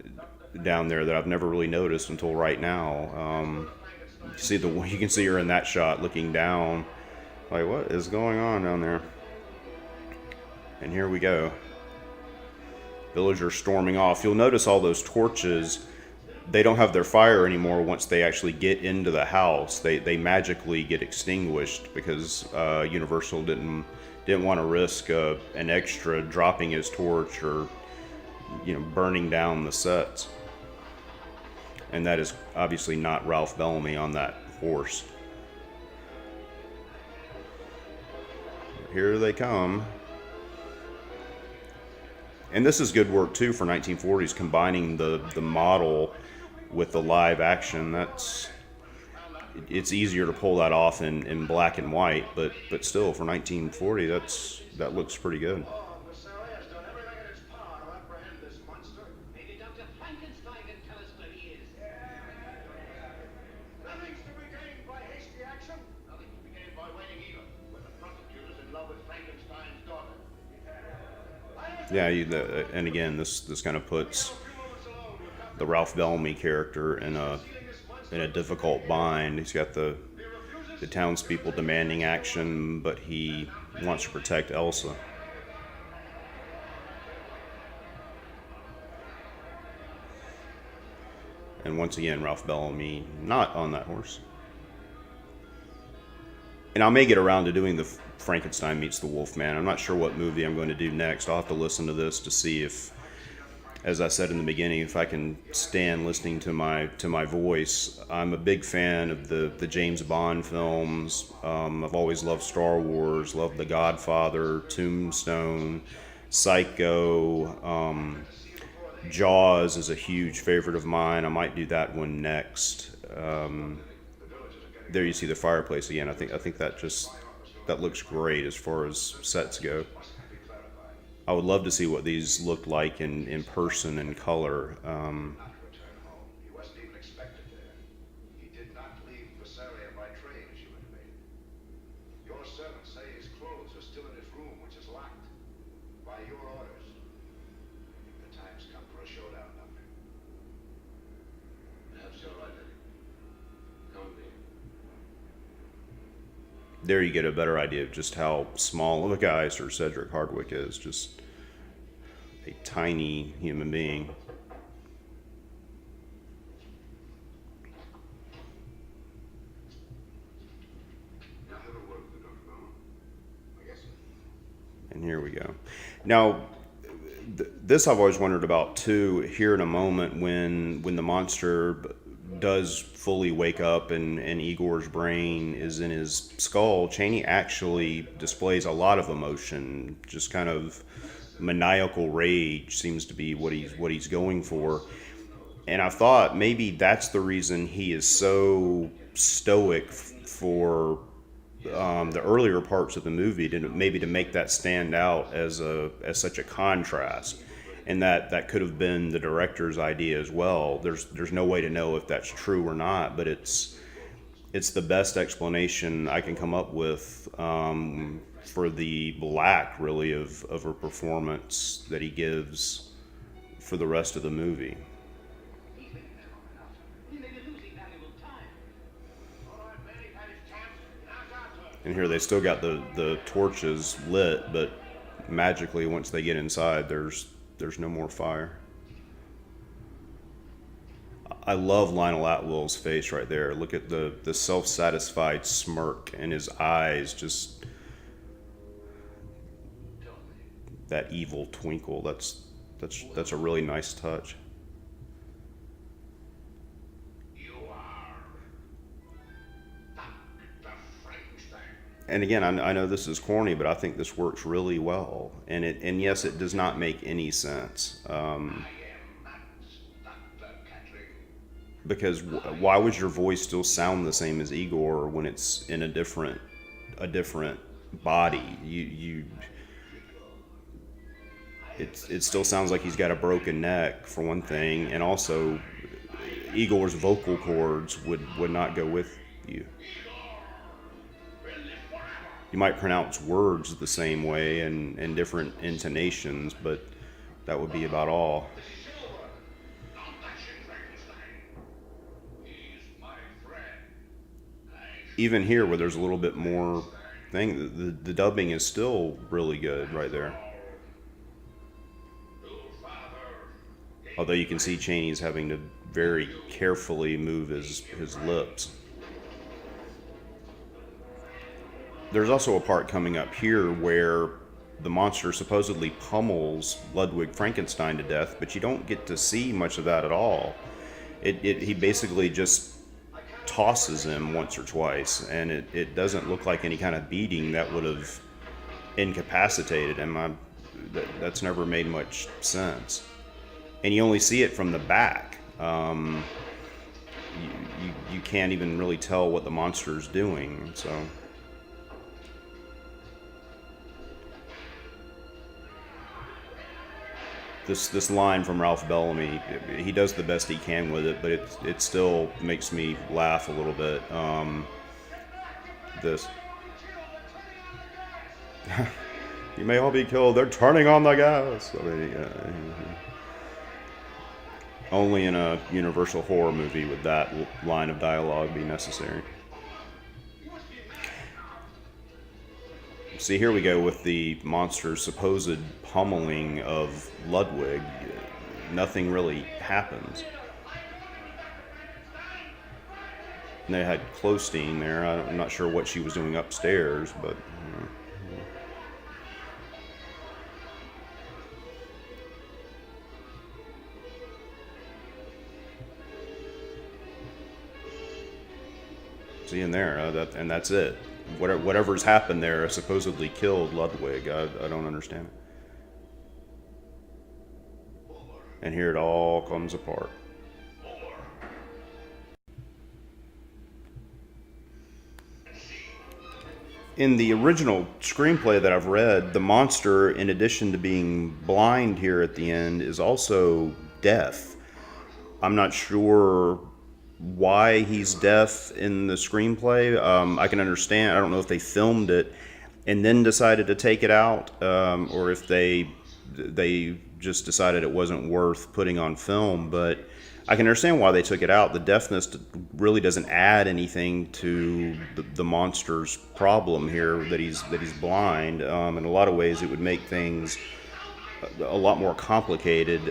there that I've never really noticed until right now. You can see her in that shot looking down, like, what is going on down there? And here we go. Villagers storming off. You'll notice all those torches, they don't have their fire anymore once they actually get into the house. They magically get extinguished because Universal didn't want to risk an extra dropping his torch or burning down the sets. And that is obviously not Ralph Bellamy on that horse. Here they come. And this is good work too for 1940s, combining the model with the live action. It's easier to pull that off in black and white, but still for 1940 that looks pretty good. Visaria has done everything in its power to apprehend this monster. Maybe Dr. Frankenstein can tell us where he is. Nothing's to be gained by hasty action. Nothing to be gained by waiting either. When the prosecutor's in love with Frankenstein's daughter. Yeah, and again, this kind of puts the Ralph Bellamy character in a difficult bind. He's got the townspeople demanding action, but he wants to protect Elsa. And once again, Ralph Bellamy not on that horse. and I may get around to doing the Frankenstein meets the Wolfman. I'm not sure what movie I'm going to do next. I'll have to listen to this to see if, as I said in the beginning, if I can stand listening to my voice. I'm a big fan of the James Bond films. I've always loved Star Wars, loved The Godfather, Tombstone, Psycho. Jaws is a huge favorite of mine. I might do that one next. There you see the fireplace again. I think that looks great as far as sets go. I would love to see what these looked like in person and color. Not to return home. He wasn't even expected there. He did not leave Visaria by train, as you intimated. Your servants say his clothes are still in his room, which is locked. By your orders. The time's come for a showdown, Doctor. Perhaps you're right, Eddie. Come with me. There you get a better idea of just how small of a guy Sir Cedric Hardwicke is. Just a tiny human being. Now have a word with the Dr. Bellamy. I guess. And here we go. Now, this I've always wondered about too. Here in a moment when the monster does fully wake up and Igor's brain is in his skull, Chaney actually displays a lot of emotion. Just kind of maniacal rage seems to be what he's going for. And I thought maybe that's the reason he is so stoic for the earlier parts of the movie, to make that stand out as such a contrast. And that could have been the director's idea as well. There's no way to know if that's true or not, but it's the best explanation I can come up with for the lack, really, of a performance that he gives for the rest of the movie. And here they still got the torches lit, but magically once they get inside, there's no more fire. I love Lionel Atwill's face right there. Look at the self-satisfied smirk in his eyes, just that evil twinkle. That's a really nice touch. You are Dr. Frankenstein. And again, I know this is corny, but I think this works really well. And yes, it does not make any sense. Because why would your voice still sound the same as Igor when it's in a different body? It still sounds like he's got a broken neck, for one thing, and also Igor's vocal cords would not go with you. You might pronounce words the same way and different intonations, but that would be about all. Even here, where there's a little bit more thing, the dubbing is still really good right there. Although you can see Chaney's having to very carefully move his lips. There's also a part coming up here where the monster supposedly pummels Ludwig Frankenstein to death, but you don't get to see much of that at all. He basically just tosses him once or twice, and it doesn't look like any kind of beating that would have incapacitated him. That's never made much sense. And you only see it from the back. You can't even really tell what the monster's doing, so... This line from Ralph Bellamy, he does the best he can with it, but it still makes me laugh a little bit. This. You may all be killed. They're turning on the gas. I mean, only in a Universal horror movie would that line of dialogue be necessary. See, here we go with the monster's supposed pummeling of Ludwig. Nothing really happens. And they had Clostine there. I'm not sure what she was doing upstairs, but. See in there, and that's it. Whatever's happened there supposedly killed Ludwig. I don't understand it. And here it all comes apart. In the original screenplay that I've read, the monster, in addition to being blind here at the end, is also deaf. I'm not sure why he's deaf in the screenplay. I can understand. I don't know if they filmed it and then decided to take it out, or if they just decided it wasn't worth putting on film. But I can understand why they took it out. The deafness really doesn't add anything to the monster's problem here, that he's blind. In a lot of ways, it would make things a lot more complicated.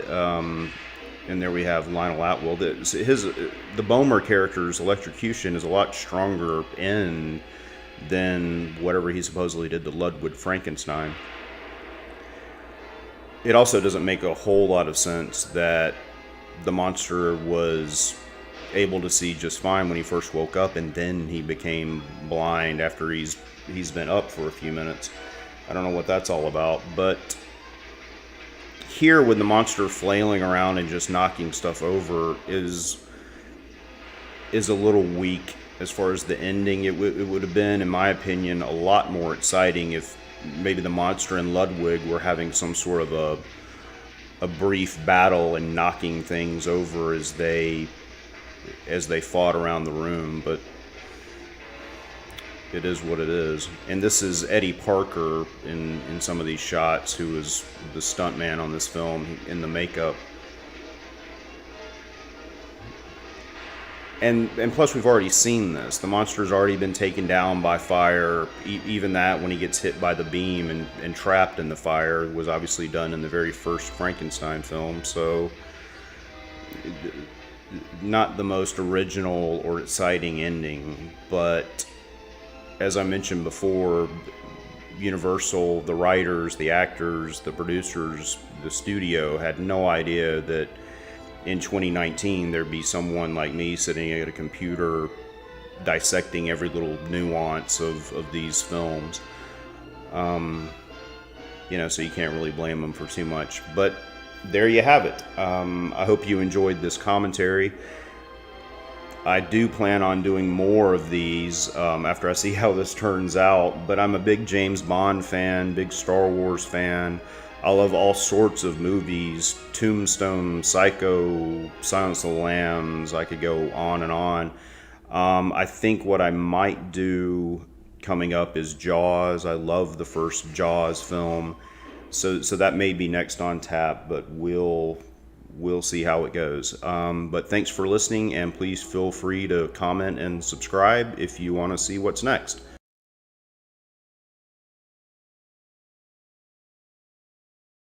And there we have Lionel Atwill. The Bomer character's electrocution is a lot stronger than whatever he supposedly did to Ludwig Frankenstein. It also doesn't make a whole lot of sense that the monster was able to see just fine when he first woke up, and then he became blind after he's been up for a few minutes. I don't know what that's all about, but here with the monster flailing around and just knocking stuff over is a little weak as far as the ending. It would have been, in my opinion, a lot more exciting if maybe the monster and Ludwig were having some sort of a brief battle and knocking things over as they fought around the room. But it is what it is. And this is Eddie Parker in some of these shots, who is the stuntman on this film in the makeup. And plus, we've already seen this. The monster's already been taken down by fire. Even that, when he gets hit by the beam and trapped in the fire, was obviously done in the very first Frankenstein film. So, not the most original or exciting ending. But, as I mentioned before, Universal, the writers, the actors, the producers, the studio had no idea that in 2019 there'd be someone like me sitting at a computer dissecting every little nuance of these films. So you can't really blame them for too much. But there you have it. I hope you enjoyed this commentary. I do plan on doing more of these after I see how this turns out. But I'm a big James Bond fan, big Star Wars fan. I love all sorts of movies. Tombstone, Psycho, Silence of the Lambs. I could go on and on. I think what I might do coming up is Jaws. I love the first Jaws film. So that may be next on tap, but we'll see how it goes. But thanks for listening, and please feel free to comment and subscribe if you want to see what's next.